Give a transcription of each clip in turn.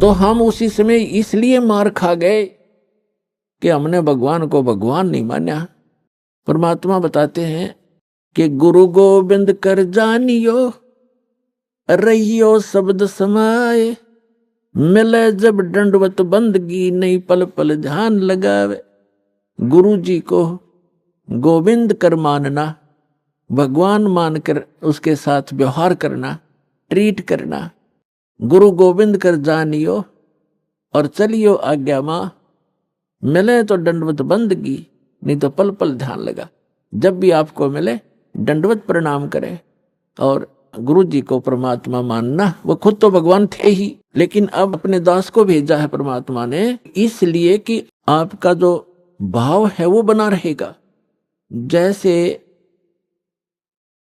तो हम उसी समय इसलिए मार खा गए कि हमने भगवान को भगवान नहीं माना। परमात्मा बताते हैं कि गुरु गोविंद कर जानियो, रहियो शब्द समाए, मिले जब दंडवत बंदगी, नहीं पल पल ध्यान लगावे। गुरु जी को गोविंद कर मानना, भगवान मानकर उसके साथ व्यवहार करना, ट्रीट करना। गुरु गोविंद कर जानियो और चलियो आज्ञा मां, मिले तो दंडवत बंदगी, नहीं तो पल पल ध्यान लगा। जब भी आपको मिले दंडवत प्रणाम करें और गुरु जी को परमात्मा मानना। वो खुद तो भगवान थे ही, लेकिन अब अपने दास को भेजा है परमात्मा ने इसलिए कि आपका जो भाव है वो बना रहेगा। जैसे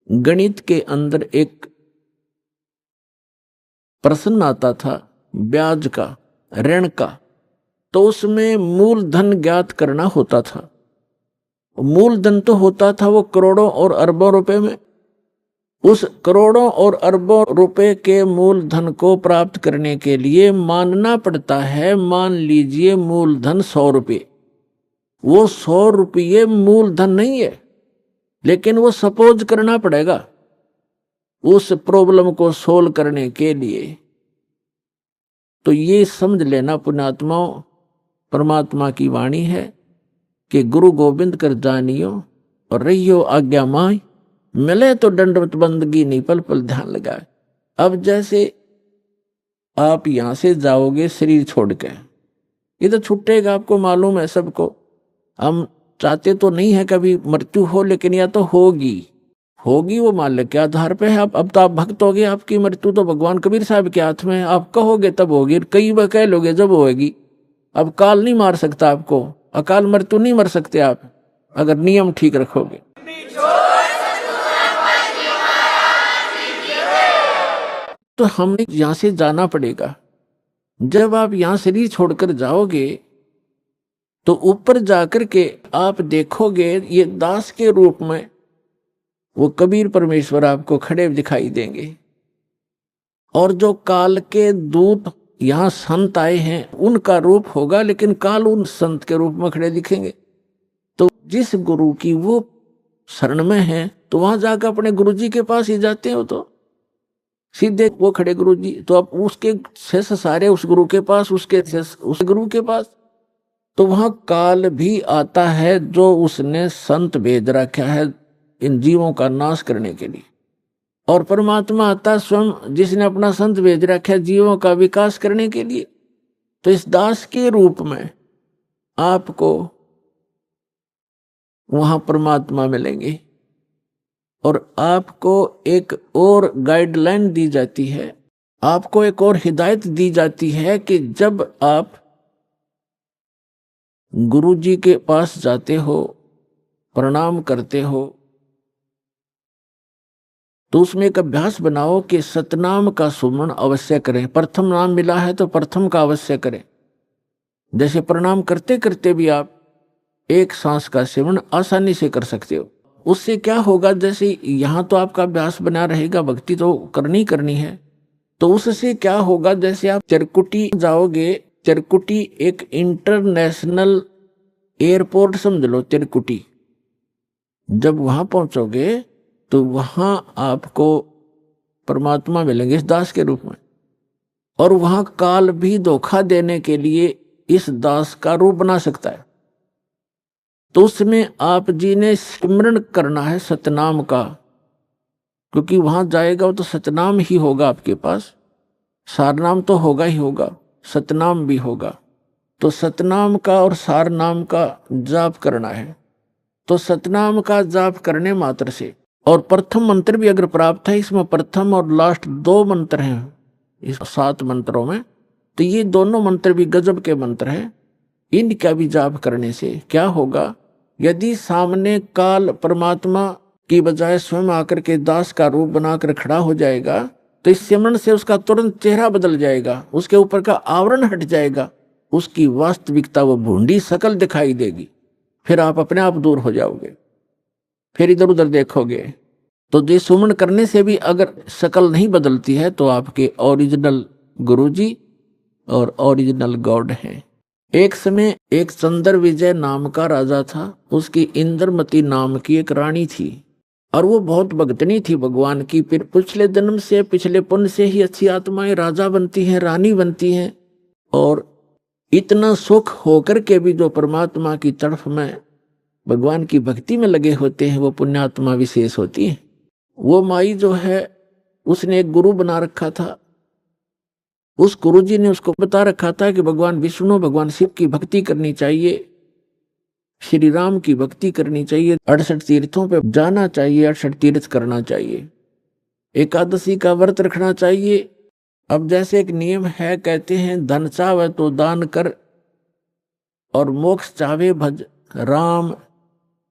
गणित के अंदर एक प्रश्न आता था ब्याज का, ऋण का, तो उसमें मूलधन ज्ञात करना होता था। मूलधन तो होता था वो करोड़ों और अरबों रुपए में। उस करोड़ों और अरबों रुपए के मूलधन को प्राप्त करने के लिए मानना पड़ता है, मान लीजिए मूलधन 100 रुपये। वो 100 रुपये मूलधन नहीं है, लेकिन वो सपोज करना पड़ेगा उस प्रॉब्लम को सोल्व करने के लिए। तो ये समझ लेना पुण्यात्माओं, परमात्मा की वाणी है कि गुरु गोविंद कर जानियो और रहियो आज्ञा माई, मिले तो दंडवत बंदगी, नहीं पल पल ध्यान लगाए। अब जैसे आप यहां से जाओगे शरीर छोड़ के, ये तो छूटेगा, आपको मालूम है सबको। हम चाहते तो नहीं है कभी मृत्यु हो, लेकिन या तो होगी वो माल्य के आधार पे है। अब तो आप भक्त हो गए, आपकी मृत्यु तो भगवान कबीर साहब के हाथ में है। आप कहोगे तब होगी, कई बार कह लोगे जब होगी। अब काल नहीं मार सकता आपको, अकाल मृत्यु नहीं मर सकते आप, अगर नियम ठीक रखोगे। तो हमें यहां से जाना पड़ेगा। जब आप यहां शरीर छोड़कर जाओगे तो ऊपर जाकर के आप देखोगे ये दास के रूप में वो कबीर परमेश्वर आपको खड़े दिखाई देंगे। और जो काल के दूत यहां संत आए हैं उनका रूप होगा, लेकिन काल उन संत के रूप में खड़े दिखेंगे। तो जिस गुरु की वो शरण में है तो वहां जाकर अपने गुरु जी के पास ही जाते हो, तो सीधे वो खड़े गुरु जी, तो अब उसके शेष सारे उस गुरु के पास, उसके शेष उस गुरु के पास। तो वहां काल भी आता है जो उसने संत भेज रखा है इन जीवों का नाश करने के लिए, और परमात्मा आता स्वयं जिसने अपना संत भेज रखा है जीवों का विकास करने के लिए। तो इस दास के रूप में आपको वहां परमात्मा मिलेंगे और आपको एक और गाइडलाइन दी जाती है, आपको एक और हिदायत दी जाती है कि जब आप गुरु जी के पास जाते हो, प्रणाम करते हो, तो उसमें एक अभ्यास बनाओ कि सतनाम का सुमरण अवश्य करें। प्रथम नाम मिला है तो प्रथम का अवश्य करें। जैसे प्रणाम करते करते भी आप एक सांस का सेवन आसानी से कर सकते हो। उससे क्या होगा, जैसे यहां तो आपका अभ्यास बना रहेगा, भक्ति तो करनी है, तो उससे क्या होगा, जैसे आप चिरकुटी जाओगे, चिरकुटी एक इंटरनेशनल एयरपोर्ट समझ लो चिरकुटी। जब वहां पहुंचोगे तो वहां आपको परमात्मा मिलेंगे इस दास के रूप में, और वहां काल भी धोखा देने के लिए इस दास का रूप बना सकता है। तो उसमें आप जी ने स्मरण करना है सतनाम का, क्योंकि वहां जाएगा तो सतनाम ही होगा आपके पास, सारनाम तो होगा ही होगा, सतनाम भी होगा। तो सतनाम का और सारनाम का जाप करना है। तो सतनाम का जाप करने मात्र से, और प्रथम मंत्र भी अगर प्राप्त है, इसमें प्रथम और लास्ट 2 मंत्र हैं इस 7 मंत्रों में, तो ये दोनों मंत्र भी गजब के मंत्र हैं। इनका भी जाप करने से क्या होगा, यदि सामने काल परमात्मा की बजाय स्वयं आकर के दास का रूप बनाकर खड़ा हो जाएगा, तो इस सिमरन से उसका तुरंत चेहरा बदल जाएगा, उसके ऊपर का आवरण हट जाएगा, उसकी वास्तविकता वो भूंडी शकल दिखाई देगी। फिर आप अपने आप दूर हो जाओगे, फिर इधर उधर देखोगे। तो ये सुमन करने से भी अगर शकल नहीं बदलती है तो आपके ओरिजिनल गुरुजी और ओरिजिनल गॉड हैं। एक समय एक चंद्र विजय नाम का राजा था, उसकी इंद्रमती नाम की एक रानी थी और वो बहुत भगतनी थी भगवान की। फिर पिछले जन्म से, पिछले पुण्य से ही अच्छी आत्माएं राजा बनती हैं, रानी बनती हैं, और इतना सुख होकर के भी जो परमात्मा की तरफ में भगवान की भक्ति में लगे होते हैं वो पुण्यात्मा विशेष होती है। वो माई जो है उसने एक गुरु बना रखा था। उस गुरु जी ने उसको बता रखा था कि भगवान विष्णु, भगवान शिव की भक्ति करनी चाहिए, श्री राम की भक्ति करनी चाहिए, 68 तीर्थों पे जाना चाहिए, 68 तीर्थ करना चाहिए, एकादशी का व्रत रखना चाहिए। अब जैसे एक नियम है, कहते हैं धन चाहे तो दान कर और मोक्ष चाहे भज राम।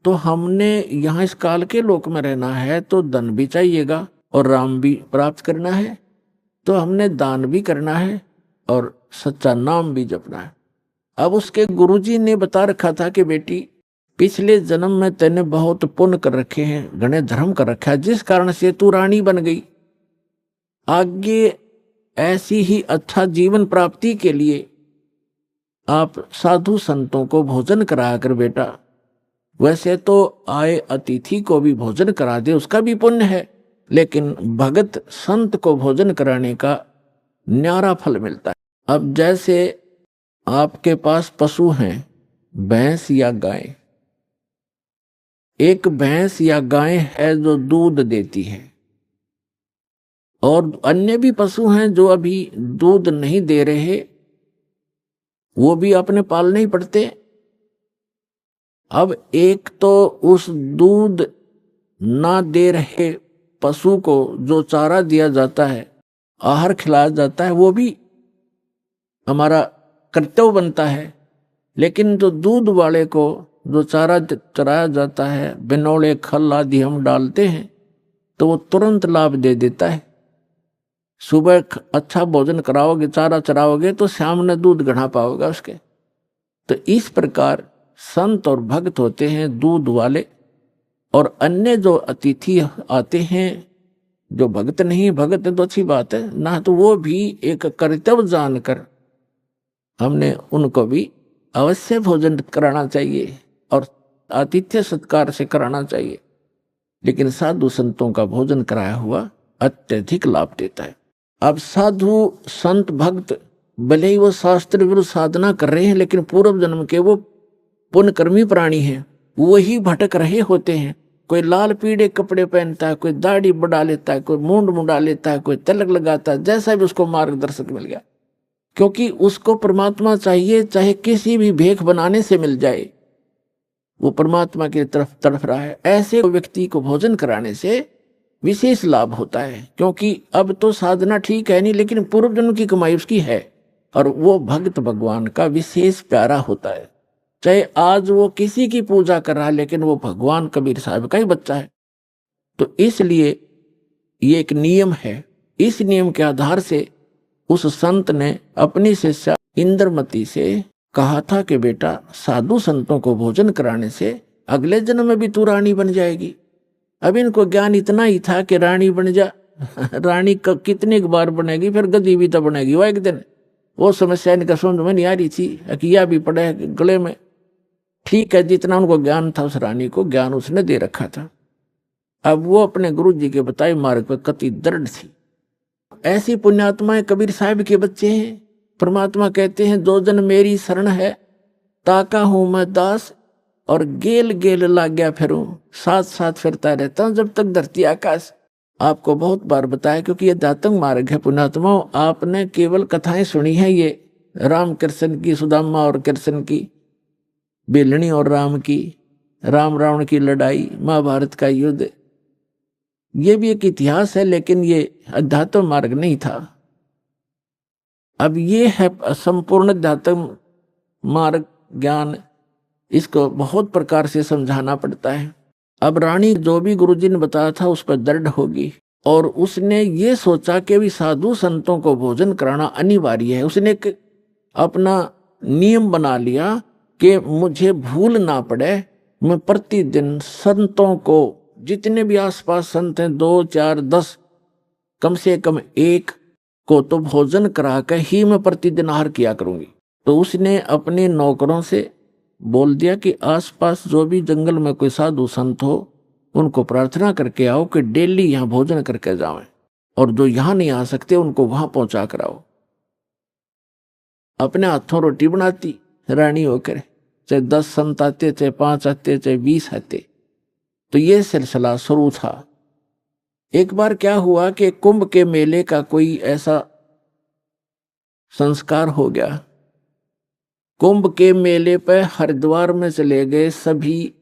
तो हमने यहाँ इस काल के लोक में रहना है तो धन भी चाहिएगा और राम भी प्राप्त करना है, तो हमने दान भी करना है और सच्चा नाम भी जपना है। अब उसके गुरुजी ने बता रखा था कि बेटी, पिछले जन्म में तेने बहुत पुण्य कर रखे हैं, घने धर्म कर रखा है, जिस कारण से तू रानी बन गई। आगे ऐसी ही अच्छा जीवन प्राप्ति के लिए आप साधु संतों को भोजन करा कर बेटा, वैसे तो आए अतिथि को भी भोजन करा दे, उसका भी पुण्य है, लेकिन भगत संत को भोजन कराने का न्यारा फल मिलता है। अब जैसे आपके पास पशु हैं, भैंस या गाय, एक भैंस या गाय है जो दूध देती है और अन्य भी पशु हैं जो अभी दूध नहीं दे रहे, वो भी अपने पालने ही पड़ते। अब एक तो उस दूध ना दे रहे पशु को जो चारा दिया जाता है, आहार खिलाया जाता है, वो भी हमारा कर्तव्य बनता है। लेकिन जो दूध वाले को जो चारा चराया जाता है, बिनौले खल आदि हम डालते हैं, तो वो तुरंत लाभ दे देता है। सुबह अच्छा भोजन कराओगे, चारा चराओगे, तो शाम में दूध घड़ा पाओगे उसके। तो इस प्रकार संत और भक्त होते हैं दूध वाले, और अन्य जो अतिथि आते हैं जो भक्त नहीं, भक्त है तो अच्छी बात है ना, तो वो भी एक कर्तव्य जानकर हमने उनको भी अवश्य भोजन कराना चाहिए और आतिथ्य सत्कार से कराना चाहिए। लेकिन साधु संतों का भोजन कराया हुआ अत्यधिक लाभ देता है। अब साधु संत भक्त भले ही वो शास्त्र विरुद्ध साधना कर रहे हैं, लेकिन पूर्व जन्म के वो पुण्यकर्मी प्राणी हैं, वही भटक रहे होते हैं। कोई लाल पीले कपड़े पहनता है, कोई दाढ़ी बढ़ा लेता है, कोई मूंड मुंडा लेता है, कोई तिलक लगाता है, जैसा भी उसको मार्गदर्शक मिल गया, क्योंकि उसको परमात्मा चाहिए, चाहे किसी भी भेख बनाने से मिल जाए, वो परमात्मा की तरफ तड़फ रहा है। ऐसे व्यक्ति को भोजन कराने से विशेष लाभ होता है, क्योंकि अब तो साधना ठीक है नहीं, लेकिन पूर्व जन्म की कमाई उसकी है और वो भक्त भगवान का विशेष प्यारा होता है। चाहे आज वो किसी की पूजा कर रहा है, लेकिन वो भगवान कबीर साहब का ही बच्चा है। तो इसलिए ये एक नियम है। इस नियम के आधार से उस संत ने अपनी शिष्या इंद्रमती से कहा था कि बेटा, साधु संतों को भोजन कराने से अगले जन्म में भी तू रानी बन जाएगी। अब इनको ज्ञान इतना ही था कि रानी बन जा रानी कितनी बार बनेगी, फिर गद्दी भी तो बनेगी वो एक दिन। वो समस्या इनका समझ में नहीं आ रही थी। अकिया भी पड़े गले में, ठीक है, जितना उनको ज्ञान था उस रानी को ज्ञान उसने दे रखा था। अब वो अपने गुरु जी के बताए मार्ग पर कति दृढ़ थी। ऐसी पुण्यात्माएं कबीर साहब के बच्चे हैं। परमात्मा कहते हैं, जो जन मेरी शरण है, ताका हूं मैं दास और गेल गेल लाग गया फिरूं, साथ साथ फिरता रहता हूं जब तक धरती आकाश। आपको बहुत बार बताया, क्योंकि ये दातंग मार्ग है पुण्यात्माओं। आपने केवल कथाएं सुनी है, ये राम कृष्ण की, सुदामा और कृष्ण की, बेलनी और राम की, राम रावण की लड़ाई, महाभारत का युद्ध, ये भी एक इतिहास है, लेकिन ये अध्यात्म मार्ग नहीं था। अब ये है संपूर्ण अध्यात्म मार्ग ज्ञान। इसको बहुत प्रकार से समझाना पड़ता है। अब रानी जो भी गुरुजी ने बताया था उस पर दृढ़ होगी, और उसने ये सोचा कि भी साधु संतों को भोजन कराना अनिवार्य है। उसने एक अपना नियम बना लिया कि मुझे भूल ना पड़े, मैं प्रतिदिन संतों को, जितने भी आसपास संत हैं, 2, 4, 10, कम से कम एक, को तो भोजन करा कर ही मैं प्रतिदिन आहार किया करूंगी। तो उसने अपने नौकरों से बोल दिया कि आसपास जो भी जंगल में कोई साधु संत हो उनको प्रार्थना करके आओ कि डेली यहाँ भोजन करके जावें, और जो यहाँ नहीं आ सकते उनको वहां पहुंचा कर आओ। अपने हाथों रोटी बनाती रानी होकर, चाहे 10 संत आते, चाहे 5 आते, चाहे 20 आते। तो ये सिलसिला शुरू था। एक बार क्या हुआ कि कुंभ के मेले का कोई ऐसा संस्कार हो गया। कुंभ के मेले पर हरिद्वार में चले गए सभी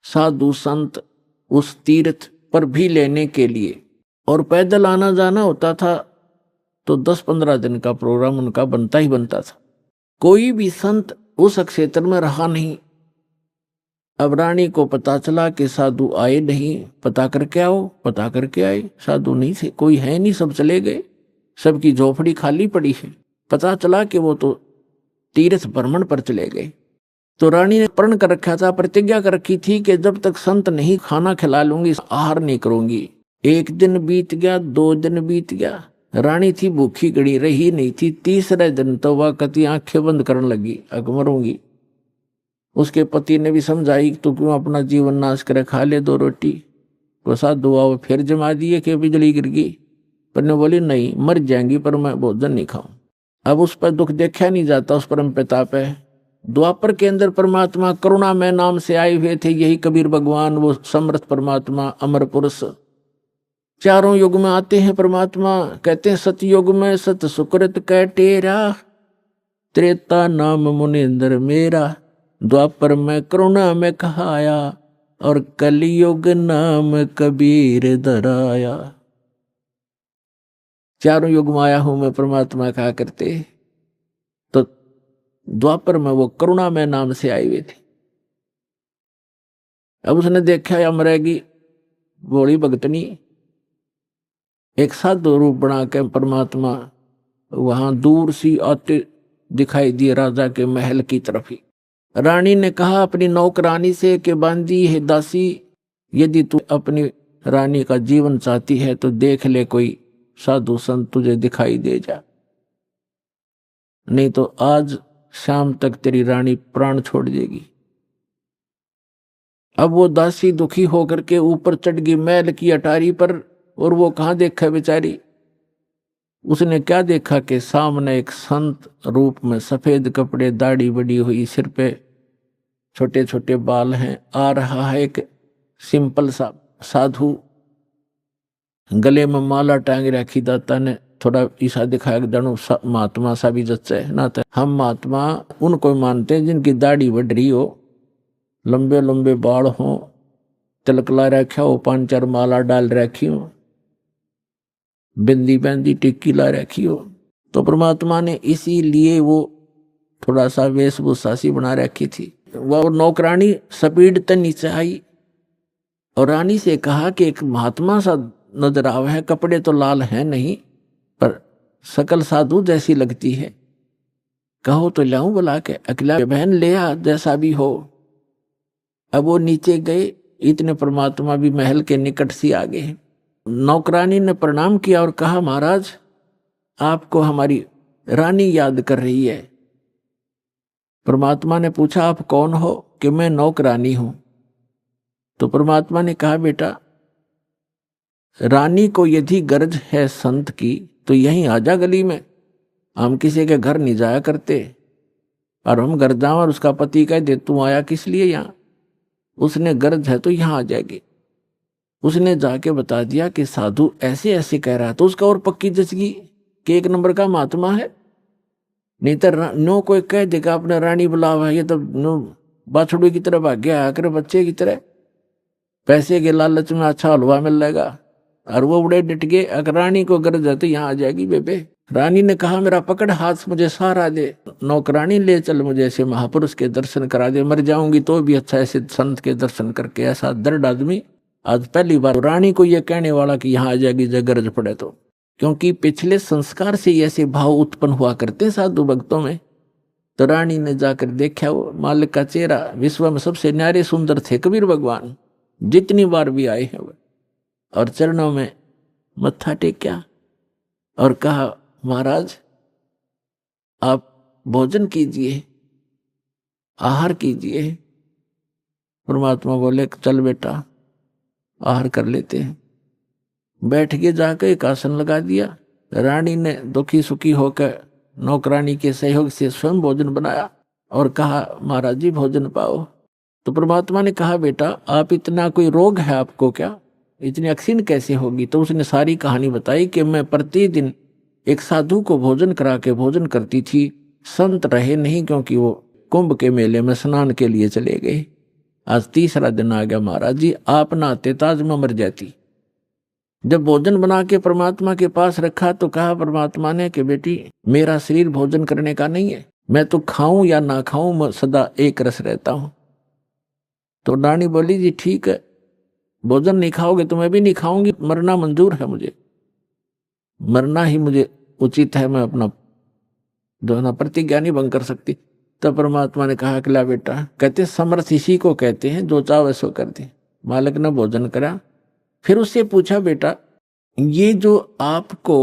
साधु संत उस तीर्थ पर भी लेने के लिए, और पैदल आना जाना होता था तो 10-15 दिन का प्रोग्राम उनका बनता ही बनता था। कोई भी संत उस क्षेत्र में रहा नहीं। अब रानी को पता चला कि साधु आए नहीं, पता करके आओ। पता करके आए, साधु नहीं थे, कोई है नहीं, सब चले गए, सबकी झोपड़ी खाली पड़ी है। पता चला कि वो तो तीर्थ भ्रमण पर चले गए। तो रानी ने प्रण कर रखा था, प्रतिज्ञा कर रखी थी कि जब तक संत नहीं खाना खिला लूंगी, आहार नहीं करूंगी। 1 दिन बीत गया, 2 दिन बीत गया, रानी थी भूखी गड़ी, रही नहीं थी। तीसरे दिन तो वह कति आंखें बंद करने लगी, मरूंगी। उसके पति ने भी समझाई, तू क्यों अपना जीवन नाश करे, खा ले 2 रोटी। तो साधु आओ फिर जमा दिए कि बिजली गिर गई, पर ने बोली नहीं, मर जाएंगी पर मैं भोजन नहीं खाऊं। अब उस पर दुख देखा नहीं जाता, उस परम पिता पे। द्वापर के अंदर परमात्मा करुणा में नाम से आए हुए थे, यही कबीर भगवान, वो समर्थ परमात्मा, अमर पुरुष। चारों युग में आते हैं परमात्मा। कहते हैं सतयुग में सत सुकृत कह टेरा, त्रेता नाम मुनिंद्र मेरा, द्वापर में करुणा में कहाया, और कलयुग नाम कबीर धराया। चारों युग में आया हूं मैं परमात्मा कहा करते। तो द्वापर में वो करुणा में नाम से आए हुए थे। अब उसने देखा या मरेगी भोली भगतनी, एक साधु रूप बना के परमात्मा वहां दूर सी आते दिखाई दिए राजा के महल की तरफ ही। रानी ने कहा अपनी नौकरानी से कि बांदी है दासी, यदि तू अपनी रानी का जीवन चाहती है तो देख ले कोई साधु संत तुझे दिखाई दे जा, नहीं तो आज शाम तक तेरी रानी प्राण छोड़ देगी। अब वो दासी दुखी होकर के ऊपर चढ़ गई महल की अटारी पर, और वो कहां देखा बेचारी। उसने क्या देखा कि सामने एक संत रूप में, सफेद कपड़े, दाढ़ी बड़ी हुई, सिर पे छोटे छोटे बाल हैं, आ रहा है एक सिंपल सा साधु, गले में माला टांग रखी। दाता ने थोड़ा ईसा दिखाया कि दणु महात्मा सा भी जच्चा है ना। हम महात्मा उनको मानते हैं जिनकी दाढ़ी बढ़ रही हो, लंबे लंबे बाल हो, तिलक ला रखा हो, 5-4 माला डाल रखी हो, बिंदी बंदी टिक्की ला रखी हो। तो परमात्मा ने इसीलिए वो थोड़ा सा वेशभूषा सी बना रखी थी। वह नौकरानी स्पीड तक नीचे आई और रानी से कहा कि एक महात्मा सा नजर आवा है, कपड़े तो लाल हैं नहीं पर सकल साधु जैसी लगती है, कहो तो लाऊं बुला के। अकेला बहन ले आ जैसा भी हो। अब वो नीचे गए, इतने परमात्मा भी महल के निकट सी आ गए। नौकरानी ने प्रणाम किया और कहा महाराज आपको हमारी रानी याद कर रही है। परमात्मा ने पूछा आप कौन हो? कि मैं नौकरानी हूं। तो परमात्मा ने कहा बेटा रानी को यदि गरज है संत की तो यहीं आजा गली में, हम किसी के घर नहीं जाया करते, और हम घर जाओ और उसका पति कह दे तू आया किस लिए यहाँ, उसने गरज है तो यहाँ आ जाएगी। उसने जाके बता दिया कि साधु ऐसे ऐसे कह रहा, तो उसका और पक्की जचगी कि 1 नंबर का महात्मा है। नहीं तो नो कोई कह देगा अपने रानी बुलावा, ये तो नो बाछड़ू की तरह भाग्य आकर बच्चे की तरह, पैसे के लालच में अच्छा हलवा मिल जाएगा, और वो उड़े डिट गए। अगर रानी को गरज है तो यहाँ आ जाएगी बेबे। रानी ने कहा मेरा पकड़ हाथ मुझे सहारा दे, नौकरानी ले चल मुझे ऐसे महापुरुष के दर्शन करा दे, मर जाऊंगी तो भी अच्छा ऐसे संत के दर्शन करके। ऐसा दर्द आदमी आज पहली बार रानी को यह कहने वाला कि यहाँ आ जाएगी जब गरज पड़े तो, क्योंकि पिछले संस्कार से ऐसे भाव उत्पन्न हुआ करते साधु भक्तों में। तो रानी ने जाकर देखा वो मालिक का चेहरा, विश्व में सबसे न्यारे सुंदर थे कबीर भगवान, जितनी बार भी आए हैं वो, और चरणों में मत्था टेक्या। और कहा महाराज आप भोजन कीजिए, आहार कीजिए। परमात्मा बोले चल बेटा आहार कर लेते हैं। बैठ के जाकर एक आसन लगा दिया। रानी ने दुखी सुखी होकर नौकरानी के सहयोग से स्वयं भोजन बनाया और कहा महाराज जी भोजन पाओ। तो परमात्मा ने कहा बेटा आप इतना कोई रोग है आपको क्या, इतनी अक्सीन कैसे होगी? तो उसने सारी कहानी बताई कि मैं प्रतिदिन एक साधु को भोजन करा के भोजन करती थी। संत रहे नहीं क्योंकि वो कुंभ के मेले में स्नान के लिए चले गए। आज तीसरा दिन आ गया महाराज जी, आप ना आते ताज में मर जाती। जब भोजन बना के परमात्मा के पास रखा तो कहा परमात्मा ने कि बेटी मेरा शरीर भोजन करने का नहीं है, मैं तो खाऊं या ना खाऊं मैं सदा एक रस रहता हूं। तो रानी बोली जी ठीक है, भोजन नहीं खाओगे तो मैं भी नहीं खाऊंगी, मरना मंजूर है मुझे, मरना ही मुझे उचित है, मैं अपना जो है ना प्रतिज्ञा नहीं भंग कर सकती। तब परमात्मा ने कहा कि ला बेटा, कहते समर्थ इसी को कहते हैं जो चाहे सो कर दे। मालिक ने भोजन करा, फिर उससे पूछा बेटा ये जो आपको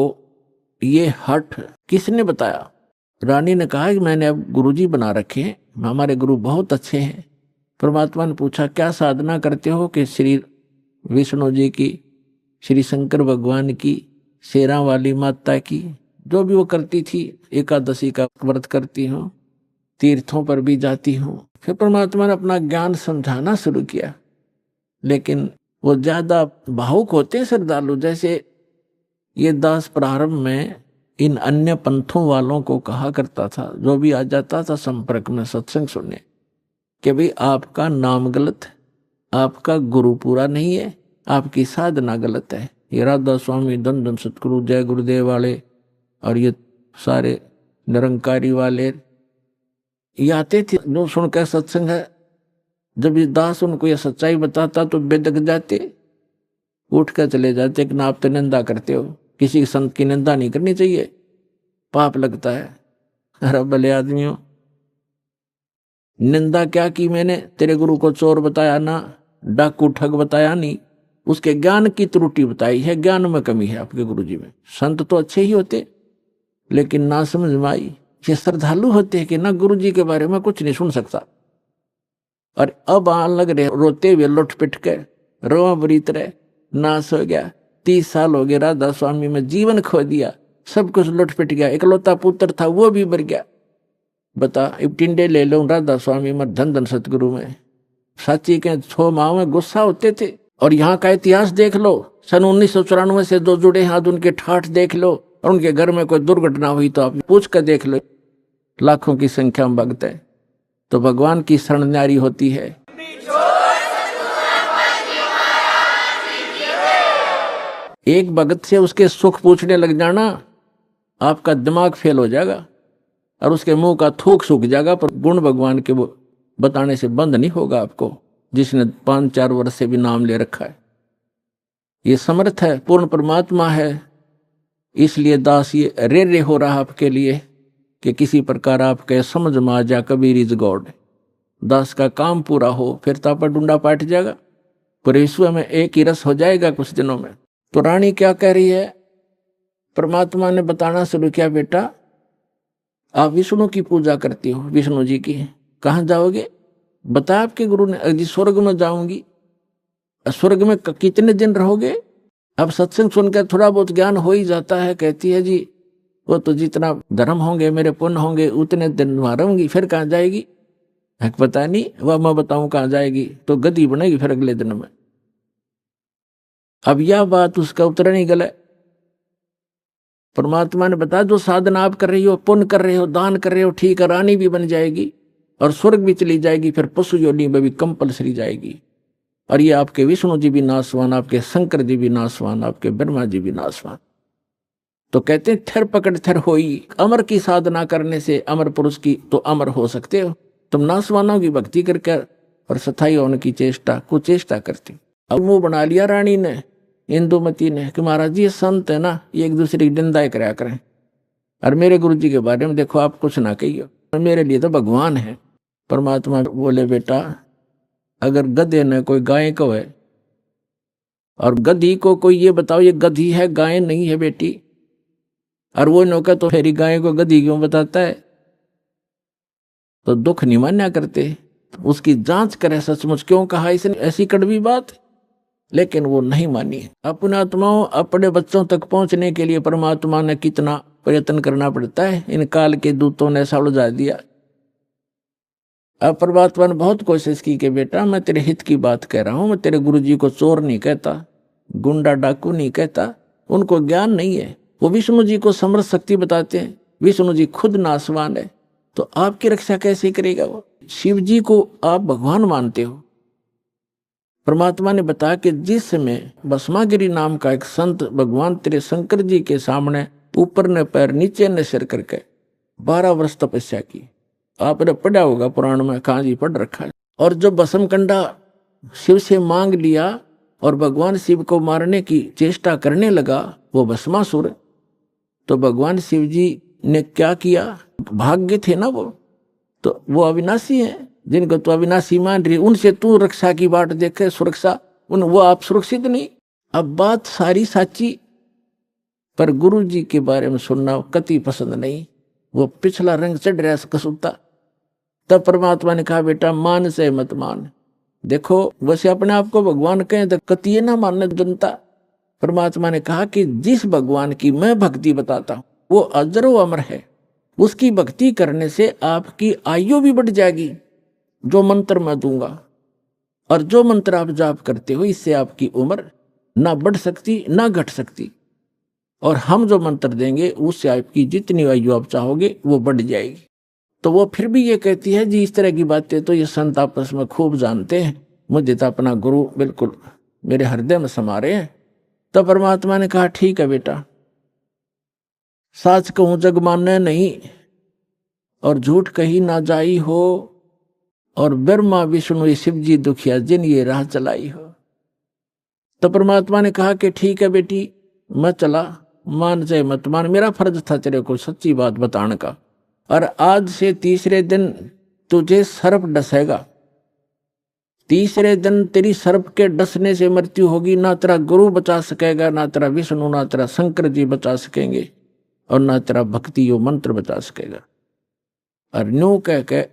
ये हठ किसने बताया? रानी ने कहा कि मैंने अब गुरुजी बना रखे हैं, हमारे गुरु बहुत अच्छे हैं। परमात्मा ने पूछा क्या साधना करते हो? कि श्री विष्णु जी की, श्री शंकर भगवान की, शेरा वाली माता की, जो भी वो करती थी, एकादशी का व्रत करती हूँ, तीर्थों पर भी जाती हूँ। फिर परमात्मा ने अपना ज्ञान समझाना शुरू किया, लेकिन वो ज्यादा भावुक होते हैं श्रद्धालु। जैसे ये दास प्रारंभ में इन अन्य पंथों वालों को कहा करता था, जो भी आ जाता था संपर्क में सत्संग सुनने, कि भाई आपका नाम गलत है, आपका गुरु पूरा नहीं है, आपकी साधना गलत है। ये राधा स्वामी, धन धन सतगुरु, जय गुरुदेव वाले और ये सारे निरंकारी वाले ये आते थे जो सुनकर सत्संग है। जब ये दास उनको ये सच्चाई बताता तो बेदक जाते, उठ कर चले जाते कि ना आप तो निंदा करते हो, किसी संत की निंदा नहीं करनी चाहिए, पाप लगता है। अरे भले आदमियों, निंदा क्या की मैंने? तेरे गुरु को चोर बताया ना, डाकू ठग बताया नहीं, उसके ज्ञान की त्रुटि बताई है, ज्ञान में कमी है आपके गुरु जी में। संत तो अच्छे ही होते लेकिन ना समझ में आई। ये श्रद्धालु होते हैं कि ना गुरु जी के बारे में कुछ नहीं सुन सकता, और अब आने लग रहे रोते हुए लुट पिट के, रोआ बरीत रहे, नाश हो गया। 30 साल हो गए राधा स्वामी में जीवन खो दिया, सब कुछ लुट पिट गया, इकलौता पुत्र था वो भी मर गया। बता अब टिंडे ले लो राधा स्वामी में, धन धन सतगुरु में। साची के 6 माह में गुस्सा होते थे। और यहाँ का इतिहास देख लो, सन 1994 से जो जुड़े हाथ उनके ठाठ देख लो, और उनके घर में कोई दुर्घटना हुई तो आप पूछ कर देख लो, लाखों की संख्या में भक्त है। तो भगवान की शरण न्यारी होती है। एक भगत से उसके सुख पूछने लग जाना, आपका दिमाग फेल हो जाएगा और उसके मुंह का थूक सूख जाएगा, पर गुण भगवान के वो बताने से बंद नहीं होगा आपको, जिसने 5-4 वर्ष से भी नाम ले रखा है। ये समर्थ है, पूर्ण परमात्मा है, इसलिए दास ये रे हो रहा आपके लिए कि किसी प्रकार आपके समझ में आ जा कबीर इज गॉड। दास का काम पूरा हो, फिर तापा डूंडा पाट जाएगा, पर विश्व में एक ही रस हो जाएगा कुछ दिनों में। तो रानी क्या कह रही है? परमात्मा ने बताना शुरू किया, बेटा आप विष्णु की पूजा करती हो, विष्णु जी की, कहाँ जाओगे? बता आपके गुरु ने, अजी स्वर्ग में जाऊंगी। स्वर्ग में कितने दिन रहोगे? अब सत्संग सुनकर थोड़ा बहुत ज्ञान हो ही जाता है। कहती है जी वो तो जितना धर्म होंगे मेरे पुण्य होंगे उतने दिन वहां रहूंगी, फिर कहाँ जाएगी? पता नहीं, वह मैं बताऊं कहाँ जाएगी, तो गधी बनेगी फिर अगले दिन में। अब यह बात उसका उत्तर नहीं गला। परमात्मा ने बताया जो साधना आप कर रही हो, पुण्य कर रहे हो, दान कर रहे हो, ठीक है, रानी भी बन जाएगी और स्वर्ग भी चली जाएगी, फिर पशु योनि में भी कंपलसरी जाएगी। और ये आपके विष्णु जी भी नासवान, आपके शंकर जी भी नासवान, आपके ब्रह्मा जी भी नासवान। तो कहते हैं थर पकड़ थर होई, अमर की साधना करने से अमर पुरुष की तो अमर हो सकते हो। तुम नासवानों की भक्ति करके और सथाई होने की चेष्टा कुचेष्टा करती। अब मुंह बना लिया रानी ने, इंदुमती ने, कि महाराज जी ये संत है ना, ये एक दूसरे की निंदा कराया करें, और मेरे गुरु जी के बारे में देखो आप कुछ ना कहियो, मेरे लिए तो भगवान है। परमात्मा बोले बेटा अगर गधे ने कोई गाय को है और गधी को कोई ये बताओ ये गधी है गाय नहीं है बेटी, और वो नौका तो मेरी गाय को गधी क्यों बताता है, तो दुख नहीं मान्या करते। तो उसकी जांच करे सचमुच क्यों कहा इसने ऐसी कड़वी बात, लेकिन वो नहीं मानी। अपने आत्माओं अपने बच्चों तक पहुंचने के लिए परमात्मा ने कितना प्रयत्न करना पड़ता है, इन काल के दूतों ने ऐसा उलझा दिया। अब परमात्मा ने बहुत कोशिश की कि बेटा मैं तेरे हित की बात कह रहा हूं, मैं तेरे गुरुजी को चोर नहीं कहता, गुंडा डाकू नहीं कहता, उनको ज्ञान नहीं है। वो विष्णु जी को समर्थ शक्ति बताते हैं, विष्णु जी खुद नासवान है, तो आपकी रक्षा कैसे करेगा वो। शिव जी को आप भगवान मानते हो। परमात्मा ने बताया कि जिस समय भस्मागिरी नाम का एक संत भगवान तेरे शंकर जी के सामने ऊपर ने पैर नीचे ने सिर करके 12 वर्ष तपस्या की, आपने पढ़ा होगा पुराण में, कहां जी पढ़ रखा है। और जो भस्म कंडा शिव से मांग लिया और भगवान शिव को मारने की चेष्टा करने लगा वो भस्मासुर, तो भगवान शिव जी ने क्या किया, भाग्य थे ना वो, तो वो अविनाशी है, जिनको तो अविनाशी मान रही उनसे तू रक्षा की बाट देखे, सुरक्षा उन वो आप सुरक्षित नहीं। अब बात सारी साची, पर गुरु जी के बारे में सुनना कति पसंद नहीं, वो पिछला रंग चढ़ रहा कसूता। तब परमात्मा ने कहा बेटा मान से मत मान। देखो वैसे अपने आप को भगवान कहें तो कतिये ना मानने जनता। परमात्मा ने कहा कि जिस भगवान की मैं भक्ति बताता हूं वो अजर व अमर है, उसकी भक्ति करने से आपकी आयु भी बढ़ जाएगी, जो मंत्र मैं दूंगा, और जो मंत्र आप जाप करते हो इससे आपकी उम्र ना बढ़ सकती ना घट सकती, और हम जो मंत्र देंगे उससे आपकी जितनी आयु आप चाहोगे वो बढ़ जाएगी। तो वो फिर भी ये कहती है जी इस तरह की बातें तो ये संत आपस में खूब जानते हैं, मुझे तो अपना गुरु बिल्कुल मेरे हृदय में समा रहे हैं। तो परमात्मा ने कहा ठीक है बेटा, साच कहूं जग माने नहीं, और झूठ कही ना जाई हो, और ब्रह्मा विष्णु शिव जी दुखिया जिन ये राह चलाई हो। तो परमात्मा ने कहा कि ठीक है बेटी मैं चला, मान चाहे मत मान, मेरा फर्ज था तेरे को सच्ची बात बताने का। और आज से तीसरे दिन तुझे सर्प डसेगा, तीसरे दिन तेरी सर्प के डसने से मृत्यु होगी, ना तेरा गुरु बचा सकेगा, ना तेरा विष्णु, ना तेरा शंकर जी बचा सकेंगे, और ना तेरा भक्ति यो मंत्र बचा सकेगा। और न्यू कह के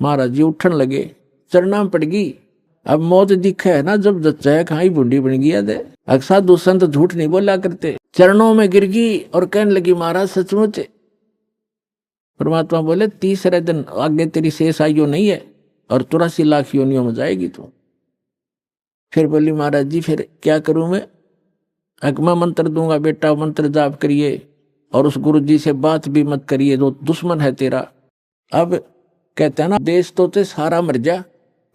महाराज जी उठन लगे, चरना पड़गी। अब मौत दिखे है ना जब जच्चा है कहां बूढ़ी बन गया दे। साधु संत झूठ नहीं बोला करते, चरणों में गिर गई और कहने लगी महाराज सचमुच। परमात्मा बोले तीसरे दिन आगे तेरी शेष आयु नहीं है और 83 लाख योनियों में जाएगी तू। फिर बोली महाराज जी फिर क्या करूं मैं, मैं मंत्र दूंगा बेटा, मंत्र जाप करिए, और उस गुरु जी से बात भी मत करिए जो दुश्मन है तेरा। अब कहते हैं ना देश तो ते सारा मर जा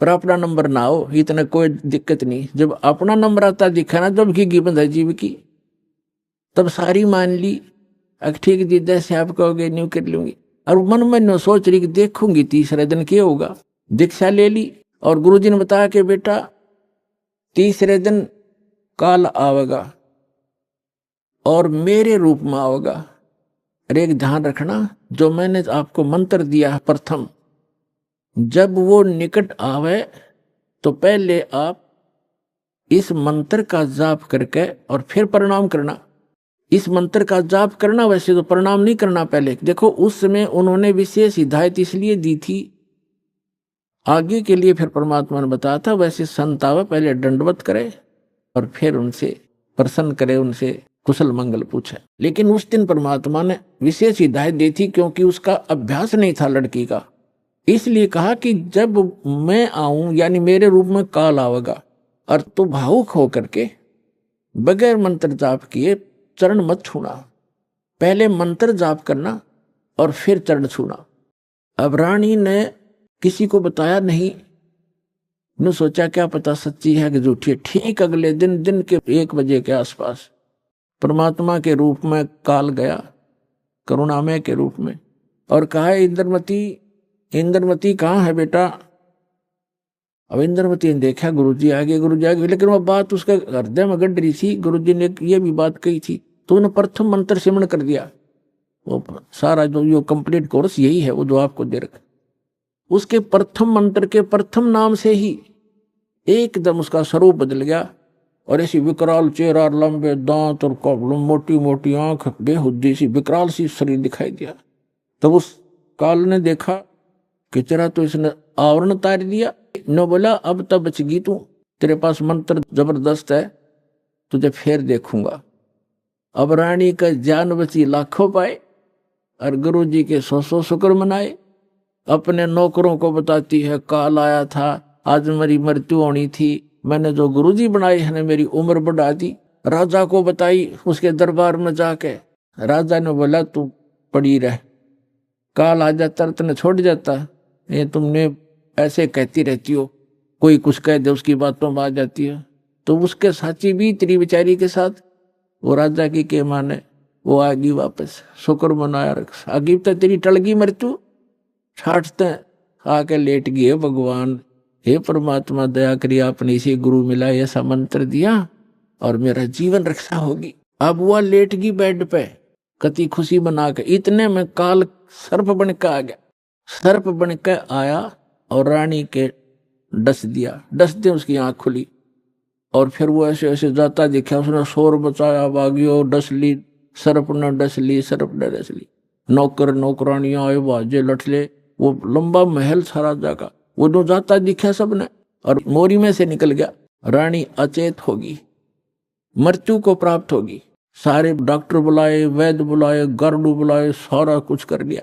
पर अपना नंबर ना हो, इतना कोई दिक्कत नहीं। जब अपना नंबर आता दिखा ना जब की बंधा जीव की, तब सारी मान ली। ठीक जी जैसे आप कहोगे न्यू कर लूंगी, और मन में न सोच रही कि देखूंगी तीसरे दिन क्या होगा। दीक्षा ले ली और गुरुजी ने बताया कि बेटा तीसरे दिन काल आवेगा और मेरे रूप में आवेगा। अरे एक ध्यान रखना, जो मैंने आपको मंत्र दिया है प्रथम, जब वो निकट आवे तो पहले आप इस मंत्र का जाप करके और फिर प्रणाम करना। इस मंत्र का जाप करना, वैसे तो प्रणाम नहीं करना पहले। देखो उस समय उन्होंने विशेष हिदायत इसलिए दी थी आगे के लिए, फिर परमात्मा ने बताया था वैसे संत आवे पहले दंडवत करे और फिर उनसे प्रसन्न करे, उनसे कुशल मंगल पूछे। लेकिन उस दिन परमात्मा ने विशेष हिदायत दी थी क्योंकि उसका अभ्यास नहीं था लड़की का, इसलिए कहा कि जब मैं आऊं यानी मेरे रूप में काल आवेगा और तू भावुक होकर के बगैर मंत्र जाप किए चरण मत छूना, पहले मंत्र जाप करना और फिर चरण छूना। अब रानी ने किसी को बताया नहीं, ने सोचा क्या पता सच्ची है कि झूठी है। ठीक अगले दिन के 1 बजे के आसपास परमात्मा के रूप में काल गया, करुणामय के रूप में, और कहा इंद्रमती कहाँ है बेटा। अब इंद्रमती ने देखा गुरुजी आगे, लेकिन वह बात उसके हृदय में गड़ रही थी। गुरुजी ने ये भी बात कही थी तो उन्हें प्रथम मंत्र सिमरण कर दिया। वो सारा जो कंप्लीट कोर्स यही है वो जो आपको दे रखा, उसके प्रथम मंत्र के प्रथम नाम से ही एकदम उसका स्वरूप बदल गया और ऐसी विकराल चेहरा, लंबे दांत और मोटी मोटी आंख, बेहुद्दी सी विकराल सी शरीर दिखाई दिया। तब उस काल ने देखा कि तेरा तो इसने आवरण तार दिया। न बोला अब तब बचगी तू, तेरे पास मंत्र जबरदस्त है, तुझे फिर देखूंगा। अब रानी का जान बची लाखों पाए और गुरु जी के 100 शुक्र मनाए। अपने नौकरों को बताती है, काल आया था, आज मेरी मृत्यु होनी थी, मैंने जो गुरुजी बनाए हैं मेरी उम्र बढ़ा दी। राजा को बताई उसके दरबार में जाके। राजा ने बोला तू पड़ी रह, काल आ जाता तने छोड़ जाता, ये तुमने ऐसे कहती रहती हो, कोई कुछ कह दे उसकी बातों में आ जाती है। तो उसके साची भी तेरी बेचारी के साथ वो राजा की के माने वो आगी वापस, शुक्र मनाया आगी तो तेरी टलगी मृत्यु। छाटते आके लेट गए भगवान, हे परमात्मा दया करिए, आपने इसी गुरु मिला ऐसा मंत्र दिया और मेरा जीवन रक्षा होगी। अब वह लेट गई बेड पे कति खुशी बना के। इतने में काल सर्प बन के आ गया। सर्प बन के आया और रानी के डस दिया। डसते उसकी आंख खुली और फिर वो ऐसे ऐसे जाता दिखा। उसने शोर बचाया, भागियो, डस ली सर्प ने, डस ली सर्प ने, डस ली। नौकर नौकरानियां आए, बाजे लठले, वो लंबा महल था राजा का, वो जो जाता दिखा सबने और मोरी में से निकल गया। रानी अचेत होगी, मृत्यु को प्राप्त होगी। सारे डॉक्टर बुलाए, वैद्य बुलाए, गरुड़ बुलाए, सारा कुछ कर लिया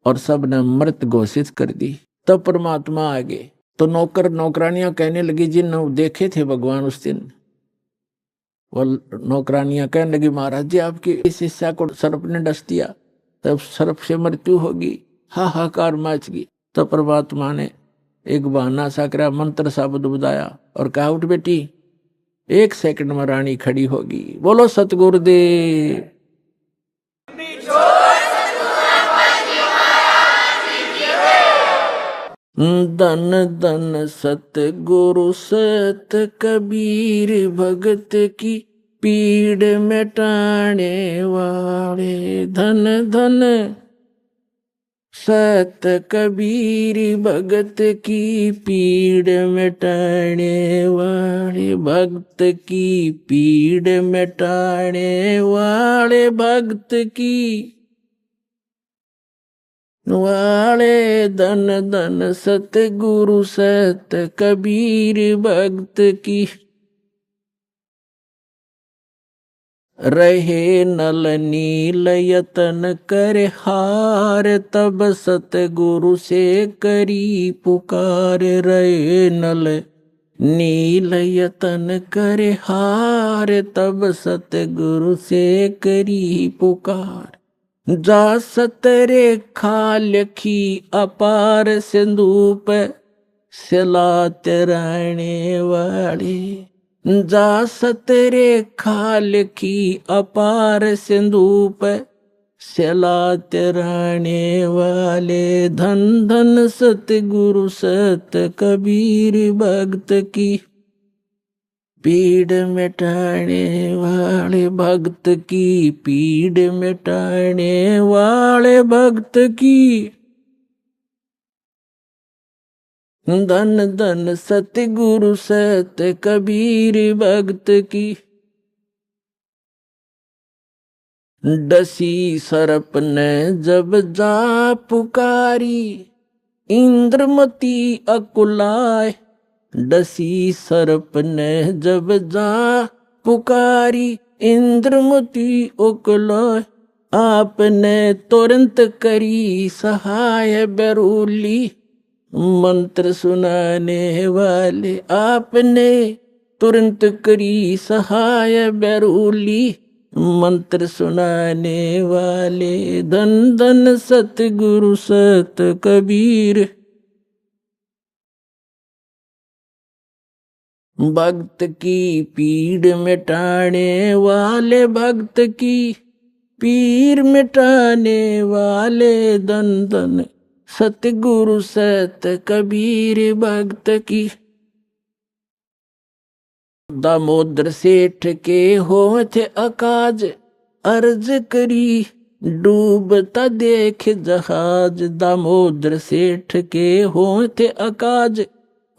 और सब ने मृत घोषित कर दी। तब परमात्मा आ गए तो नौकर नौकरानियां कहने लगी, जिन देखे थे भगवान उस दिन, वो नौकरानियां कहने लगी, महाराज जी आपकी इस शिष्या को सर्प ने डस दिया, तब सर्प से मृत्यु होगी। हाहाकार मच गई। तो परमात्मा ने एक बहाना सा करा, मंत्र शब्द बुझाया और कहा, उठ बेटी, 1 सेकंड में रानी खड़ी होगी। बोलो सतगुरुदेव। धन धन सतगुरु सत कबीर भगत की पीड़ मिटाने वाले। धन धन सत कबीर भगत की पीड़ मिटाने वाले, भक्त की पीड़ मिटाने वाले, भक्त की वाले। धन धन सतगुरु सत कबीर भक्त की रहे नल नील यतन करे हार, तब सतगुरु से करी पुकार। रहे नल नील यतन करे हार, तब सतगुरु से करी पुकार। जा सतरे खालखी अपार सिंधूप सिलात रहने वाले। जा सतरे खाल की अपार सिंधूप सिलात रहने वाले। धन धन सतगुरु सत कबीर भक्त की पीड़ मिटाने वाले, भक्त की पीड़ मिटाने वाले, भक्त की। धन धन सतगुरु सत कबीर भक्त की। डसी सर्प ने जब जा पुकारी, इंद्रमती अकुलाए। डसी सर्प ने जब जा पुकारी, इंद्रमती अकुलाए। आपने तुरंत करी सहाय बेरूली, मंत्र सुनाने वाले। आपने तुरंत करी सहाय बेरूली, मंत्र सुनाने वाले। धन धन सतगुरु सत कबीर भक्त की पीड़ मिटाने वाले, भक्त की पीर मिटाने वाले। धन धन सतगुरु सत कबीर भक्त की। दामोदर सेठ के होठ अकाज, अर्ज करी डूबता देख जहाज। दामोदर सेठ के होठ अकाज,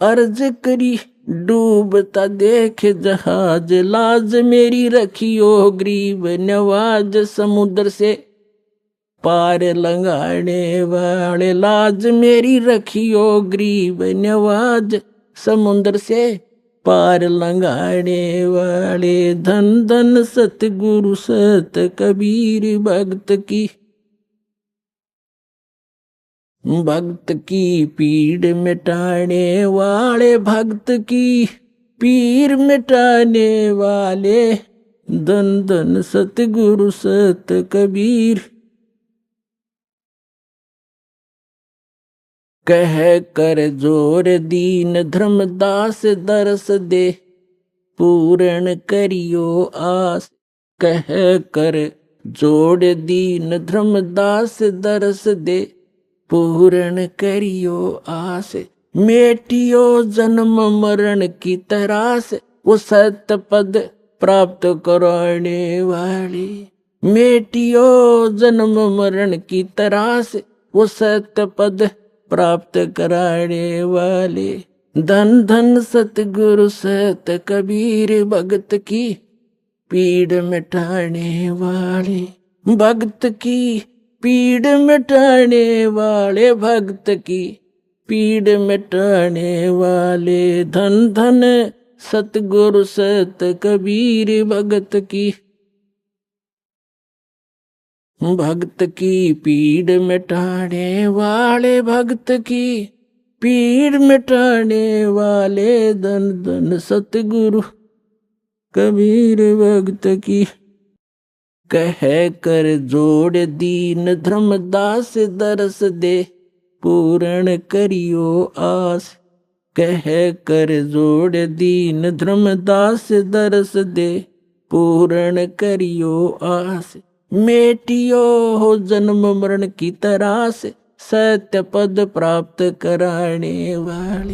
अर्ज करी डूबता देख जहाज, लाज मेरी रखियो ग्रीब नवाज। समुद्र से पार लंघाने वाले, लाज मेरी रखियो ग्रीब नवाज। समुद्र से पार लंघाने वाले, धन धन सतगुरु सत कबीर। भक्त की पीड़ मिटाने वाले, भक्त की पीर मिटाने वाले, धन धन सतगुरु सत कबीर। कह कर जोर दीन धर्मदास दरस दे, पूर्ण करियो आस। कह कर जोड़ दीन धर्मदास दरस दे, पूर्ण करियो आस। मेटियो जन्म मरण की तरास, वो सत्य पद प्राप्त कराने वाले। मेटियो जन्म मरण की तरास, वो सत्य पद प्राप्त कराने वाले। धन धन सतगुरु सत कबीर। भक्त की पीड़ मिटाने वाले, भक्त की पीड़ मिटाने वाले, भक्त की पीड़ मिटाने वाले। धन धन सतगुरु सत कबीर। भक्त की पीड़ मिटाने वाले, भक्त की पीड़ मिटाने वाले। धन धन सतगुरु कबीर। भक्त की कह कर जोड़ दीन धर्मदास दरस दे, पूर्ण करियो आस। कह कर जोड़ दीन धर्मदास दरस दे, पूर्ण करियो आस। मेटियो हो जन्म मरण की तरास, सत्य पद प्राप्त कराने वाले।